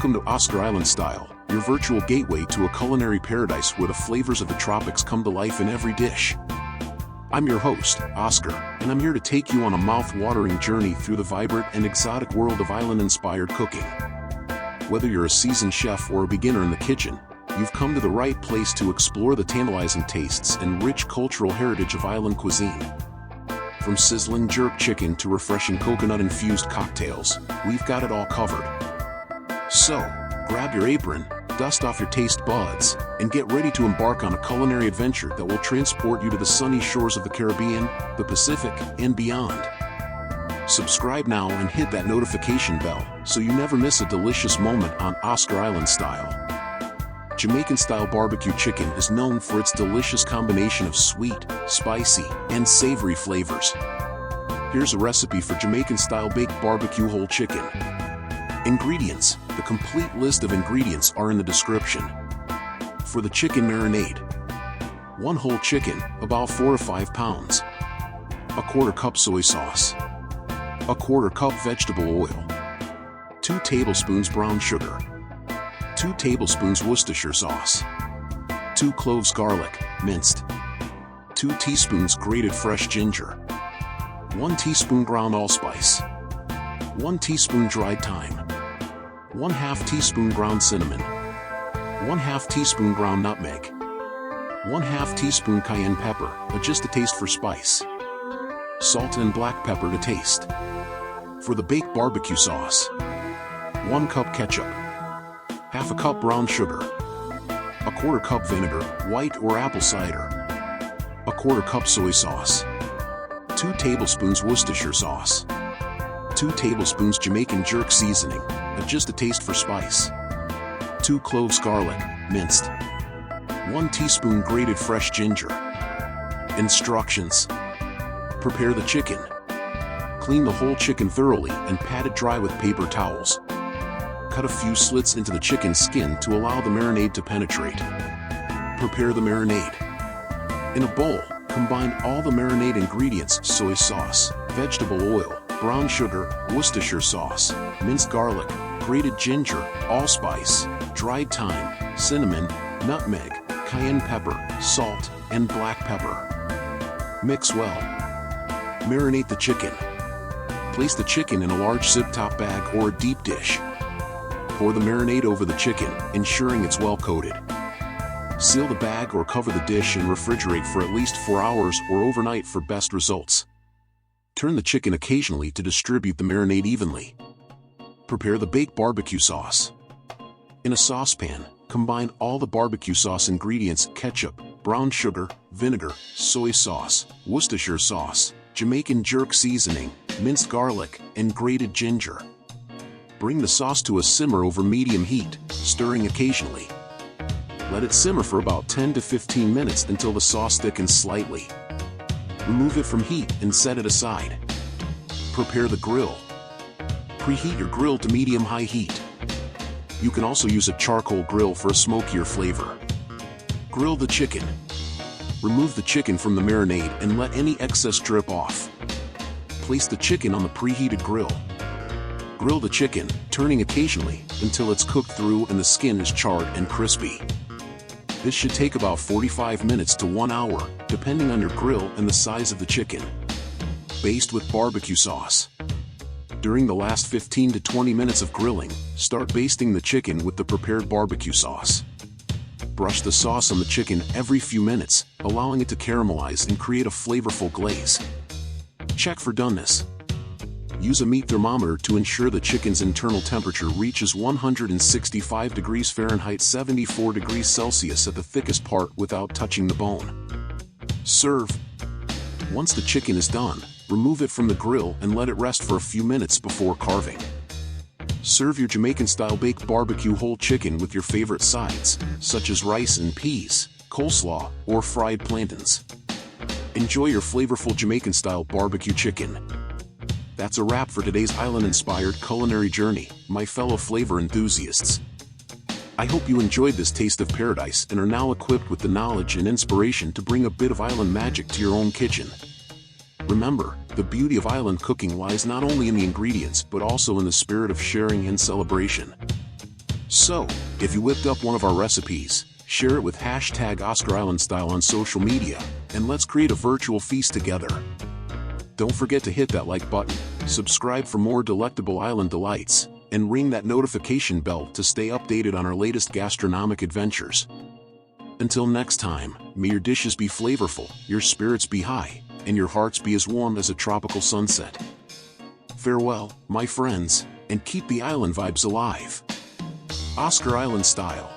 Welcome to Oscar Island Style, your virtual gateway to a culinary paradise where the flavors of the tropics come to life in every dish. I'm your host, Oscar, and I'm here to take you on a mouth-watering journey through the vibrant and exotic world of island-inspired cooking. Whether you're a seasoned chef or a beginner in the kitchen, you've come to the right place to explore the tantalizing tastes and rich cultural heritage of island cuisine. From sizzling jerk chicken to refreshing coconut-infused cocktails, we've got it all covered. So, grab your apron, dust off your taste buds, and get ready to embark on a culinary adventure that will transport you to the sunny shores of the Caribbean, the Pacific, and beyond. Subscribe now and hit that notification bell so you never miss a delicious moment on Oscar Island Style. Jamaican-style barbecue chicken is known for its delicious combination of sweet, spicy, and savory flavors. Here's a recipe for Jamaican-style baked barbecue whole chicken. Ingredients. The complete list of ingredients are in the description. For the chicken marinade: 1 whole chicken, about 4 to 5 pounds. 1/4 cup soy sauce. 1/4 cup vegetable oil. 2 tablespoons brown sugar. 2 tablespoons Worcestershire sauce. 2 cloves garlic, minced. 2 teaspoons grated fresh ginger. 1 teaspoon ground allspice. 1 teaspoon dried thyme. 1/2 teaspoon ground cinnamon. 1/2 teaspoon ground nutmeg. 1/2 teaspoon cayenne pepper, adjust the taste for spice. Salt and black pepper to taste. For the baked barbecue sauce: 1 cup ketchup. 1/2 cup brown sugar. 1/4 cup vinegar, white or apple cider. 1/4 cup soy sauce. 2 tablespoons Worcestershire sauce. 2 tablespoons Jamaican jerk seasoning, adjust the taste for spice. 2 cloves garlic, minced. 1 teaspoon grated fresh ginger. Instructions: prepare the chicken. Clean the whole chicken thoroughly and pat it dry with paper towels. Cut a few slits into the chicken skin to allow the marinade to penetrate. Prepare the marinade. In a bowl, combine all the marinade ingredients: soy sauce, vegetable oil, brown sugar, Worcestershire sauce, minced garlic, grated ginger, allspice, dried thyme, cinnamon, nutmeg, cayenne pepper, salt, and black pepper. Mix well. Marinate the chicken. Place the chicken in a large zip-top bag or a deep dish. Pour the marinade over the chicken, ensuring it's well coated. Seal the bag or cover the dish and refrigerate for at least 4 hours or overnight for best results. Turn the chicken occasionally to distribute the marinade evenly. Prepare the baked barbecue sauce. In a saucepan, combine all the barbecue sauce ingredients: ketchup, brown sugar, vinegar, soy sauce, Worcestershire sauce, Jamaican jerk seasoning, minced garlic, and grated ginger. Bring the sauce to a simmer over medium heat, stirring occasionally. Let it simmer for about 10 to 15 minutes until the sauce thickens slightly. Remove it from heat and set it aside. Prepare the grill. Preheat your grill to medium-high heat. You can also use a charcoal grill for a smokier flavor. Grill the chicken. Remove the chicken from the marinade and let any excess drip off. Place the chicken on the preheated grill. Grill the chicken, turning occasionally, until it's cooked through and the skin is charred and crispy. This should take about 45 minutes to 1 hour, depending on your grill and the size of the chicken. Baste with barbecue sauce. During the last 15 to 20 minutes of grilling, start basting the chicken with the prepared barbecue sauce. Brush the sauce on the chicken every few minutes, allowing it to caramelize and create a flavorful glaze. Check for doneness. Use a meat thermometer to ensure the chicken's internal temperature reaches 165 degrees Fahrenheit 74 degrees Celsius at the thickest part without touching the bone. Serve. Once the chicken is done, remove it from the grill and let it rest for a few minutes before carving. Serve your Jamaican-style baked barbecue whole chicken with your favorite sides, such as rice and peas, coleslaw, or fried plantains. Enjoy your flavorful Jamaican-style barbecue chicken. That's a wrap for today's island-inspired culinary journey, my fellow flavor enthusiasts. I hope you enjoyed this taste of paradise and are now equipped with the knowledge and inspiration to bring a bit of island magic to your own kitchen. Remember, the beauty of island cooking lies not only in the ingredients but also in the spirit of sharing and celebration. So, if you whipped up one of our recipes, share it with hashtag #OscarIslandStyle on social media, and let's create a virtual feast together. Don't forget to hit that like button, subscribe for more delectable island delights, and ring that notification bell to stay updated on our latest gastronomic adventures. Until next time, may your dishes be flavorful, your spirits be high, and your hearts be as warm as a tropical sunset. Farewell, my friends, and keep the island vibes alive. Oscar Island Style.